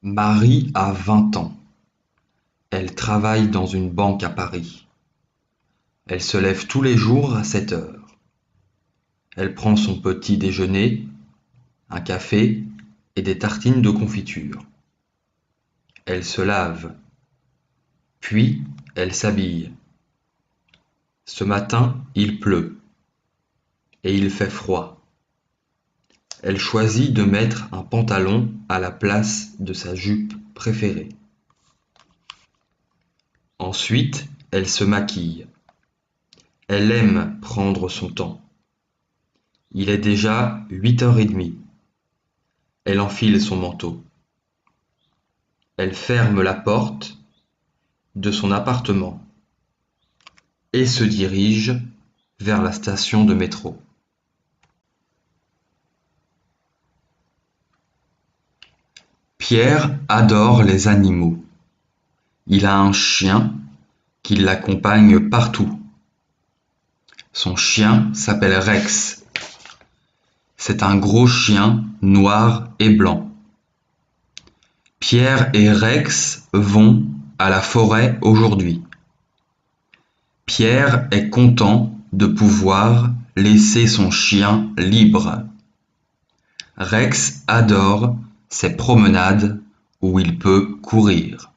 Marie a 20 ans. Elle travaille dans une banque à Paris. Elle se lève tous les jours à 7 heures. Elle prend son petit déjeuner, un café et des tartines de confiture. Elle se lave, puis elle s'habille. Ce matin, il pleut et il fait froid. Elle choisit de mettre un pantalon à la place de sa jupe préférée. Ensuite, elle se maquille. Elle aime prendre son temps. Il est déjà 8h30. Elle enfile son manteau. Elle ferme la porte de son appartement et se dirige vers la station de métro. Pierre adore les animaux. Il a un chien qui l'accompagne partout. Son chien s'appelle Rex. C'est un gros chien noir et blanc. Pierre et Rex vont à la forêt aujourd'hui. Pierre est content de pouvoir laisser son chien libre. Rex adore ses promenades où il peut courir.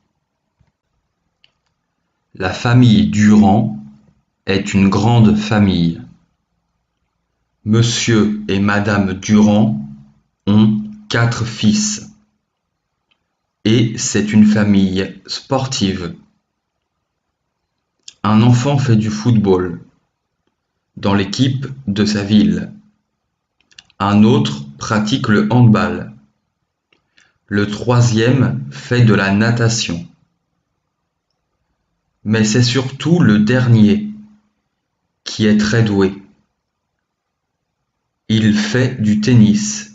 La famille Durand est une grande famille. Monsieur et Madame Durand ont 4 fils. Et c'est une famille sportive. Un enfant fait du football dans l'équipe de sa ville. Un autre pratique le handball. Le troisième fait de la natation. Mais c'est surtout le dernier qui est très doué. Il fait du tennis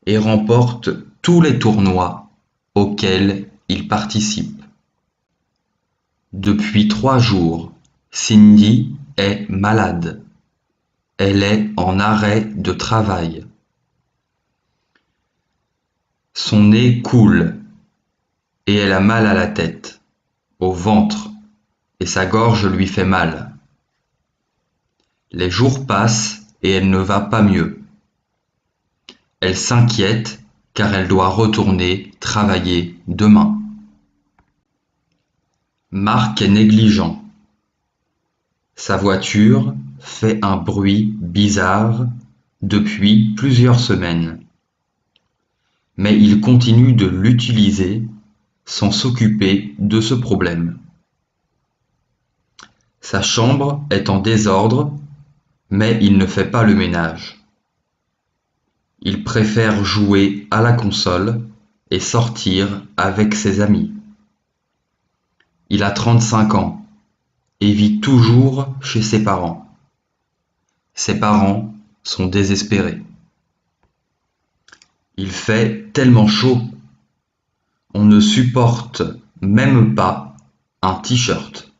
et remporte tous les tournois auxquels il participe. Depuis 3 jours, Cindy est malade. Elle est en arrêt de travail. Son nez coule et elle a mal à la tête, au ventre, et sa gorge lui fait mal. Les jours passent et elle ne va pas mieux. Elle s'inquiète car elle doit retourner travailler demain. Marc est négligent. Sa voiture fait un bruit bizarre depuis plusieurs semaines. Mais il continue de l'utiliser sans s'occuper de ce problème. Sa chambre est en désordre, mais il ne fait pas le ménage. Il préfère jouer à la console et sortir avec ses amis. Il a 35 ans et vit toujours chez ses parents. Ses parents sont désespérés. Il fait tellement chaud, on ne supporte même pas un t-shirt.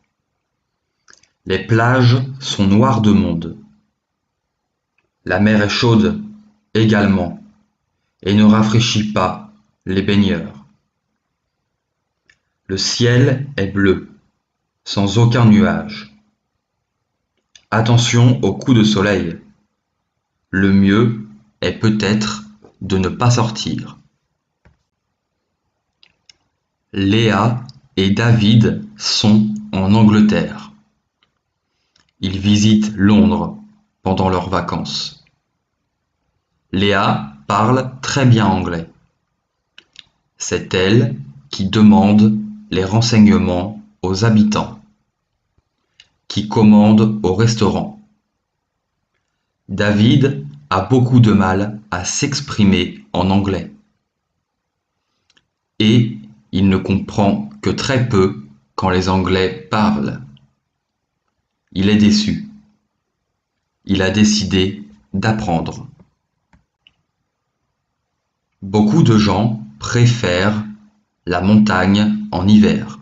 Les plages sont noires de monde. La mer est chaude également et ne rafraîchit pas les baigneurs. Le ciel est bleu, sans aucun nuage. Attention aux coups de soleil. Le mieux est peut-être de ne pas sortir. Léa et David sont en Angleterre. Ils visitent Londres pendant leurs vacances. Léa parle très bien anglais. C'est elle qui demande les renseignements aux habitants, qui commande au restaurant. David a beaucoup de mal à s'exprimer en anglais. Et il ne comprend que très peu quand les Anglais parlent. Il est déçu. Il a décidé d'apprendre. Beaucoup de gens préfèrent la montagne en hiver.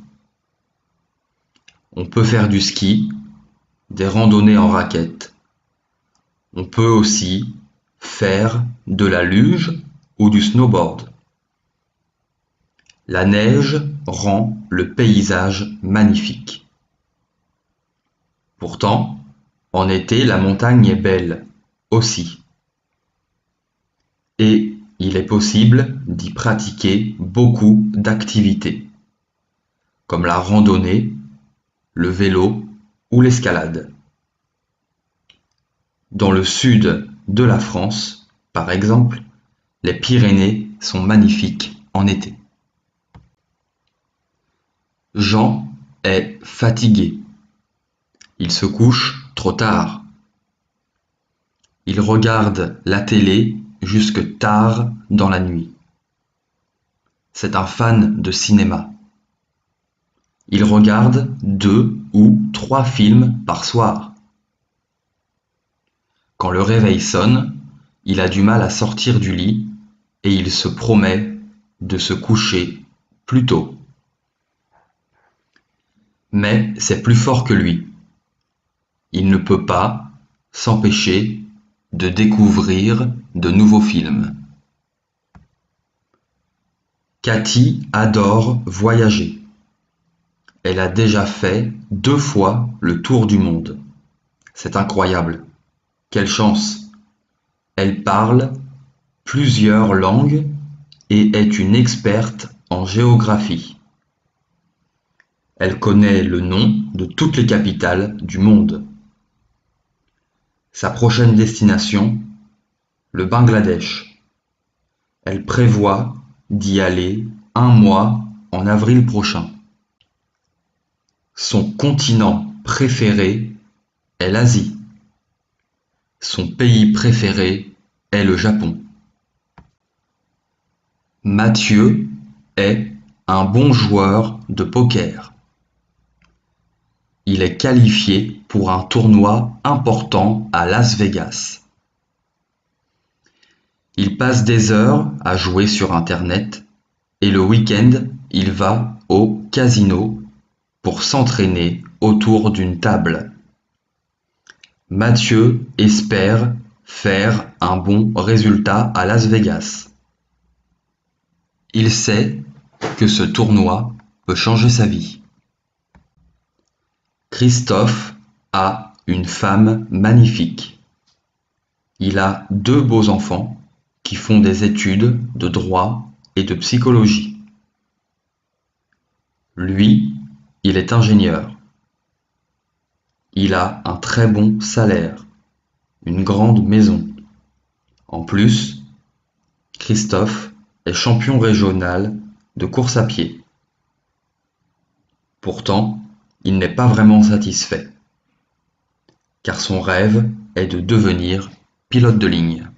On peut faire du ski, des randonnées en raquettes. On peut aussi faire de la luge ou du snowboard. La neige rend le paysage magnifique. Pourtant, en été, la montagne est belle, aussi. Et il est possible d'y pratiquer beaucoup d'activités, comme la randonnée, le vélo ou l'escalade. Dans le sud de la France, par exemple, les Pyrénées sont magnifiques en été. Jean est fatigué. Il se couche trop tard. Il regarde la télé jusque tard dans la nuit. C'est un fan de cinéma. Il regarde 2 ou 3 films par soir. Quand le réveil sonne, il a du mal à sortir du lit et il se promet de se coucher plus tôt. Mais c'est plus fort que lui. Il ne peut pas s'empêcher de découvrir de nouveaux films. Cathy adore voyager. Elle a déjà fait 2 fois le tour du monde. C'est incroyable. Quelle chance! Elle parle plusieurs langues et est une experte en géographie. Elle connaît le nom de toutes les capitales du monde. Sa prochaine destination, le Bangladesh. Elle prévoit d'y aller 1 mois en avril prochain. Son continent préféré est l'Asie. Son pays préféré est le Japon. Mathieu est un bon joueur de poker. Il est qualifié pour un tournoi important à Las Vegas. Il passe des heures à jouer sur Internet et le week-end, il va au casino pour s'entraîner autour d'une table. Mathieu espère faire un bon résultat à Las Vegas. Il sait que ce tournoi peut changer sa vie. Christophe a une femme magnifique. Il a 2 beaux enfants qui font des études de droit et de psychologie. Lui, il est ingénieur. Il a un très bon salaire, une grande maison. En plus, Christophe est champion régional de course à pied. Pourtant, il n'est pas vraiment satisfait, car son rêve est de devenir pilote de ligne.